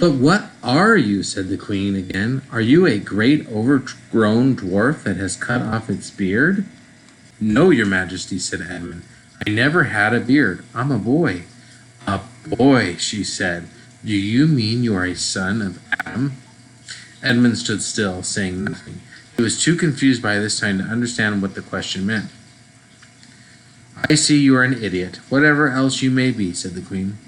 But what are you? Said the queen again. Are you a great overgrown dwarf that has cut off its beard? No, your majesty, said Edmund. I never had a beard. I'm a boy. A boy, she said. Do you mean you are a son of Adam? Edmund stood still, saying nothing. He was too confused by this time to understand what the question meant. I see you are an idiot, whatever else you may be, said the queen.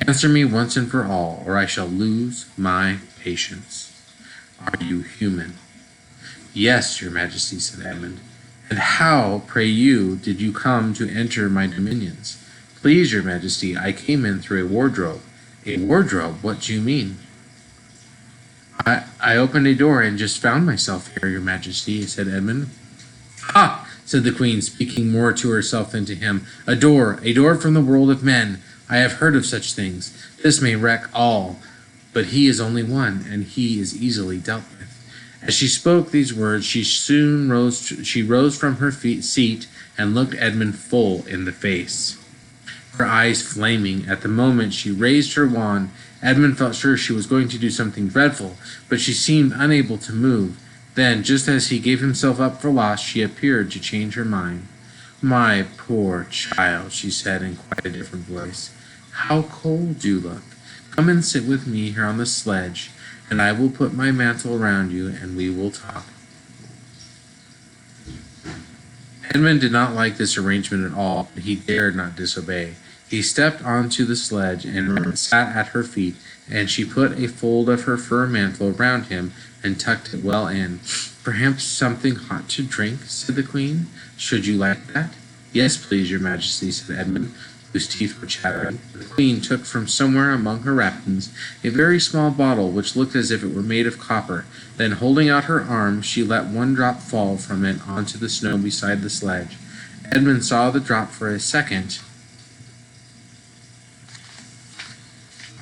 Answer me once and for all, or I shall lose my patience. Are you human? Yes, your majesty, said Edmund. And how, pray you, did you come to enter my dominions? Please, your majesty, I came in through a wardrobe. A wardrobe? What do you mean? I opened a door and just found myself here, your majesty, said Edmund. Ah, said the queen, speaking more to herself than to him. A door from the world of men. I have heard of such things. This may wreck all, but he is only one, and he is easily dealt with. As she spoke these words, she rose from her seat and looked Edmund full in the face, her eyes flaming. At the moment she raised her wand, Edmund felt sure she was going to do something dreadful, but she seemed unable to move. Then, just as he gave himself up for lost, she appeared to change her mind. My poor child, she said in quite a different voice. How cold you look. Come and sit with me here on the sledge, and I will put my mantle around you, and we will talk. Edmund did not like this arrangement at all, but he dared not disobey. He stepped onto the sledge and sat at her feet, and she put a fold of her fur mantle around him and tucked it well in. Perhaps something hot to drink, said the queen. Should you like that? Yes, please, your majesty, said Edmund, whose teeth were chattering. The queen took from somewhere among her wrappings a very small bottle which looked as if it were made of copper. Then, holding out her arm, she let one drop fall from it onto the snow beside the sledge. Edmund saw the drop for a second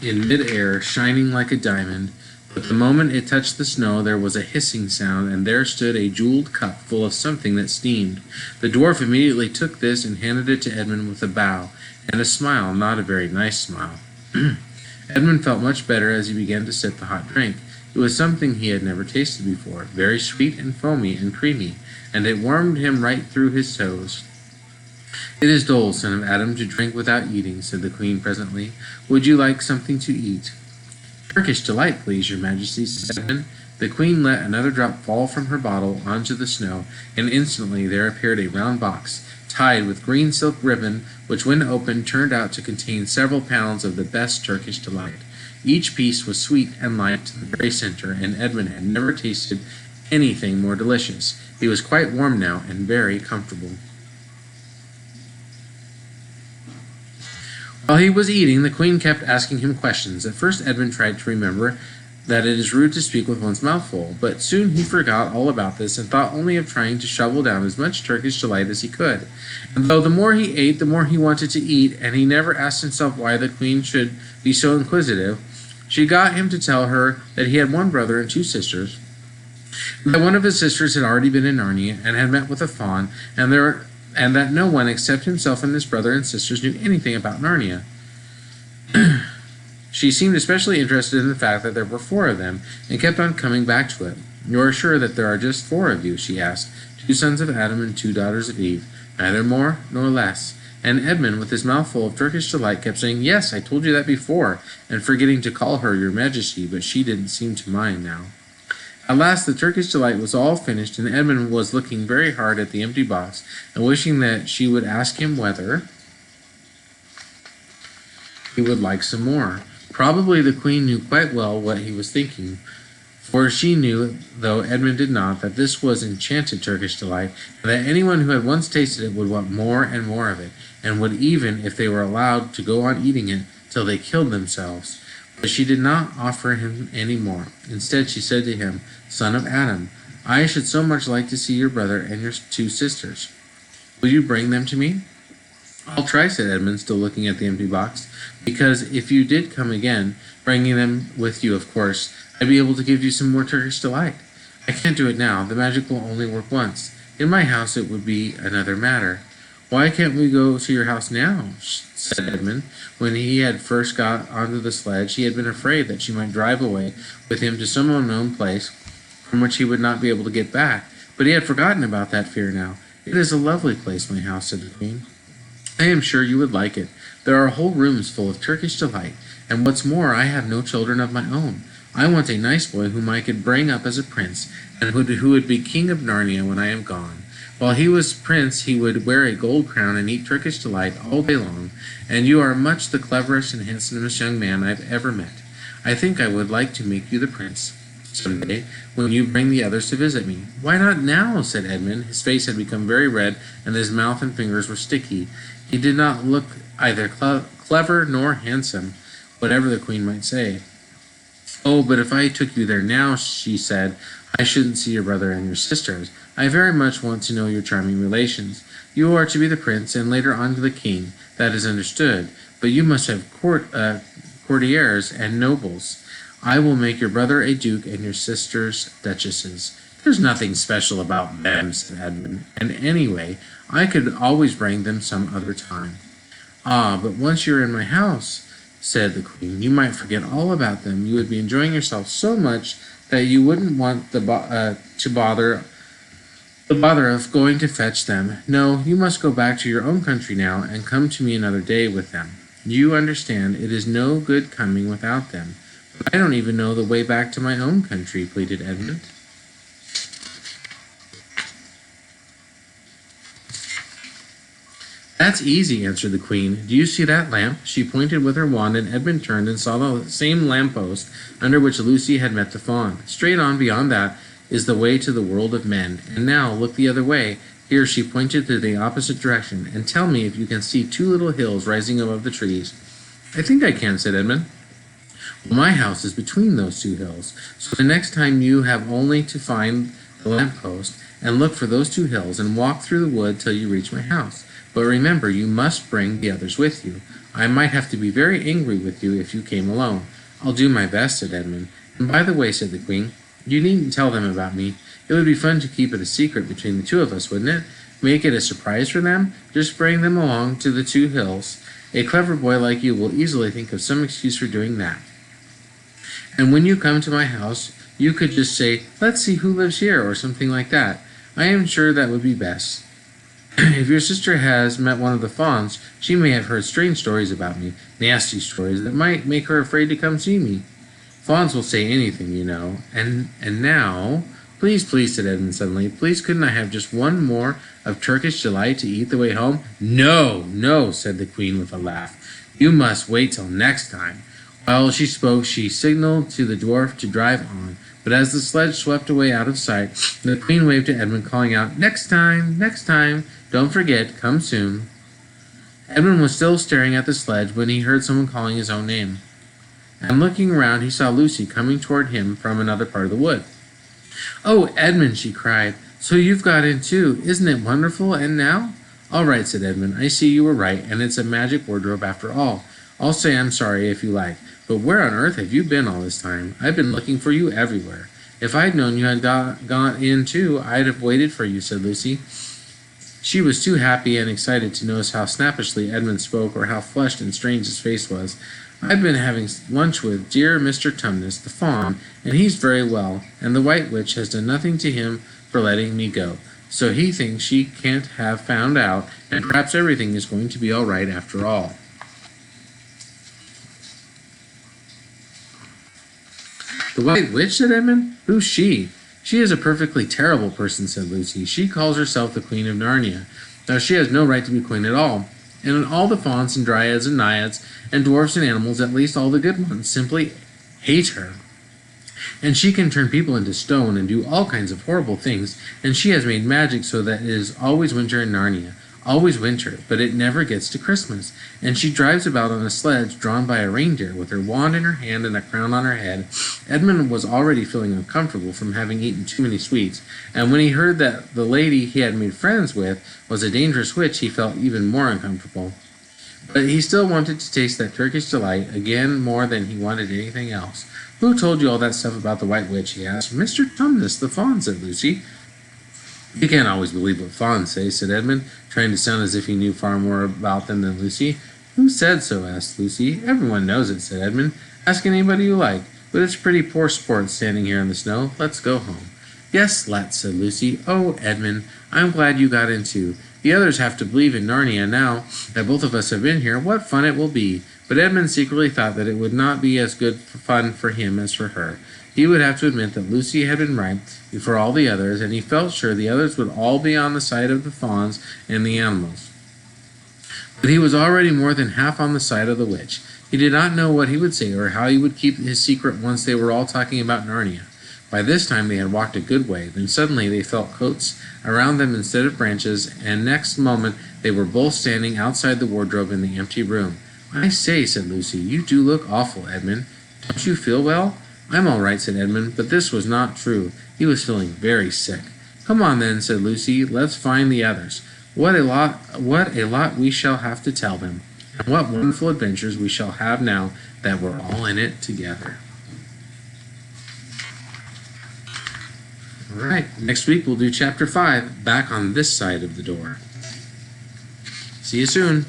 in mid-air, shining like a diamond, but the moment it touched the snow there was a hissing sound, and there stood a jeweled cup full of something that steamed. The dwarf immediately took this and handed it to Edmund with a bow and a smile, not a very nice smile. Edmund felt much better as he began to sip the hot drink. It was something he had never tasted before, very sweet and foamy and creamy, and it warmed him right through his toes. It is dull, son of Adam, to drink without eating, said the queen presently. Would you like something to eat? Turkish delight, please, your majesty, said Edmund. The queen let another drop fall from her bottle onto the snow, and instantly there appeared a round box, tied with green silk ribbon, which when opened turned out to contain several pounds of the best Turkish delight. Each piece was sweet and light to the very center, and Edmund had never tasted anything more delicious. He was quite warm now and very comfortable. While he was eating, the queen kept asking him questions. At first Edmund tried to remember that it is rude to speak with one's mouth full, but soon he forgot all about this and thought only of trying to shovel down as much Turkish delight as he could. And though the more he ate, the more he wanted to eat, and he never asked himself why the queen should be so inquisitive, she got him to tell her that he had one brother and two sisters, that one of his sisters had already been in Narnia and had met with a faun, and that no one except himself and his brother and sisters knew anything about Narnia. She seemed especially interested in the fact that there were 4 of them, and kept on coming back to it. You are sure that there are just 4 of you, she asked, 2 sons of Adam and 2 daughters of Eve, neither more nor less. And Edmund, with his mouth full of Turkish delight, kept saying, Yes, I told you that before, and forgetting to call her your majesty, but she didn't seem to mind now. At last the Turkish delight was all finished, and Edmund was looking very hard at the empty box, and wishing that she would ask him whether he would like some more. Probably the queen knew quite well what he was thinking, for she knew, though Edmund did not, that this was enchanted Turkish delight, and that anyone who had once tasted it would want more and more of it, and would even, if they were allowed, to go on eating it till they killed themselves. But she did not offer him any more. Instead, she said to him, Son of Adam, I should so much like to see your brother and your 2 sisters. Will you bring them to me? I'll try, said Edmund, still looking at the empty box, because if you did come again, bringing them with you, of course, I'd be able to give you some more Turkish delight. I can't do it now. The magic will only work once. In my house it would be another matter. "Why can't we go to your house now?" said Edmund. When he had first got onto the sledge, he had been afraid that she might drive away with him to some unknown place from which he would not be able to get back. But he had forgotten about that fear now. "It is a lovely place, my house," said the Queen. "I am sure you would like it. There are whole rooms full of Turkish delight, and what's more, I have no children of my own. I want a nice boy whom I could bring up as a prince, and who would be king of Narnia when I am gone. While he was prince, he would wear a gold crown and eat Turkish delight all day long, and you are much the cleverest and handsomest young man I've ever met. I think I would like to make you the prince some day when you bring the others to visit me." "Why not now?" said Edmund. His face had become very red, and his mouth and fingers were sticky. He did not look either clever nor handsome, whatever the Queen might say. "Oh, but if I took you there now," she said, "I shouldn't see your brother and your sisters. I very much want to know your charming relations. You are to be the prince, and later on the king. That is understood. But you must have courtiers and nobles. I will make your brother a duke and your sisters duchesses." "There's nothing special about them," said Edmund, "and anyway, I could always bring them some other time." "Ah, but once you're in my house," said the Queen, "you might forget all about them. You would be enjoying yourself so much that you wouldn't want the bother of going to fetch them. No, you must go back to your own country now, and come to me another day with them. You understand, it is no good coming without them." "But I don't even know the way back to my own country," pleaded Edmund. "That's easy," answered the Queen. "Do you see that lamp?" She pointed with her wand, and Edmund turned and saw the same lamppost under which Lucy had met the fawn. "Straight on beyond that is the way to the world of men. And now look the other way." Here she pointed to the opposite direction. "And tell me if you can see two little hills rising above the trees." "I think I can," said Edmund. "Well, my house is between those two hills, so the next time you have only to find the lamppost and look for those two hills and walk through the wood till you reach my house. But remember, you must bring the others with you. I might have to be very angry with you if you came alone." "I'll do my best," said Edmund. "And by the way," said the Queen, "you needn't tell them about me. It would be fun to keep it a secret between the two of us, wouldn't it? Make it a surprise for them. Just bring them along to the two hills. A clever boy like you will easily think of some excuse for doing that. And when you come to my house, you could just say, 'Let's see who lives here,' or something like that. I am sure that would be best. If your sister has met one of the fawns, she may have heard strange stories about me, nasty stories that might make her afraid to come see me. Fawns will say anything, you know. And now, please," said Edmund suddenly, "please couldn't I have just one more of Turkish delight to eat the way home?" "No, no," said the Queen with a laugh. "You must wait till next time." While she spoke, she signaled to the dwarf to drive on. But as the sledge swept away out of sight, the Queen waved to Edmund, calling out, "Next time, next time. Don't forget, come soon." Edmund was still staring at the sledge when he heard someone calling his own name. And looking around, he saw Lucy coming toward him from another part of the wood. "Oh, Edmund," she cried, "so you've got in too. Isn't it wonderful? And now?" "All right," said Edmund. "I see you were right, and it's a magic wardrobe after all. I'll say I'm sorry if you like. But where on earth have you been all this time? I've been looking for you everywhere. If I'd known you had got in too, I'd have waited for you," said Lucy. She was too happy and excited to notice how snappishly Edmund spoke or how flushed and strange his face was. "I've been having lunch with dear Mr. Tumnus, the fawn, and he's very well, and the White Witch has done nothing to him for letting me go. So he thinks she can't have found out, and perhaps everything is going to be all right after all." "The White Witch?" said Edmund. "Who's she?" "She is a perfectly terrible person," said Lucy. "She calls herself the Queen of Narnia. Now she has no right to be queen at all. And all the fauns and dryads and naiads and dwarfs and animals, at least all the good ones, simply hate her. And she can turn people into stone and do all kinds of horrible things, and she has made magic so that it is always winter in Narnia. Always winter, but it never gets to Christmas. And she drives about on a sledge drawn by a reindeer with her wand in her hand and a crown on her head." Edmund was already feeling uncomfortable from having eaten too many sweets, and when he heard that the lady he had made friends with was a dangerous witch, he felt even more uncomfortable. But he still wanted to taste that Turkish delight again more than he wanted anything else. "Who told you all that stuff about the White Witch?" he asked. "Mr. Tumnus, the fawn," said Lucy. You can't always believe what fawns say, said Edmund, trying to sound as if he knew far more about them than Lucy. Who said so? Asked Lucy. Everyone knows it, said Edmund. Ask anybody you like. But it's pretty poor sport standing here in the snow. Let's go home. Yes, let's, said Lucy. Oh, Edmund, I'm glad you got in too. The others have to believe in Narnia now that both of us have been here. What fun it will be. But Edmund secretly thought that it would not be as good fun for him as for her. He would have to admit that Lucy had been right before all the others, and he felt sure the others would all be on the side of the fawns and the animals. But he was already more than half on the side of the witch. He did not know what he would say or how he would keep his secret once they were all talking about Narnia. By this time they had walked a good way. Then suddenly they felt coats around them instead of branches, and next moment they were both standing outside the wardrobe in the empty room. I say, said Lucy, you do look awful, Edmund. Don't you feel well? I'm all right, said Edmund, but this was not true. He was feeling very sick. Come on then, said Lucy, let's find the others. What a lot we shall have to tell them, and what wonderful adventures we shall have now that we're all in it together. All right, next week we'll do chapter 5, back on this side of the door. See you soon.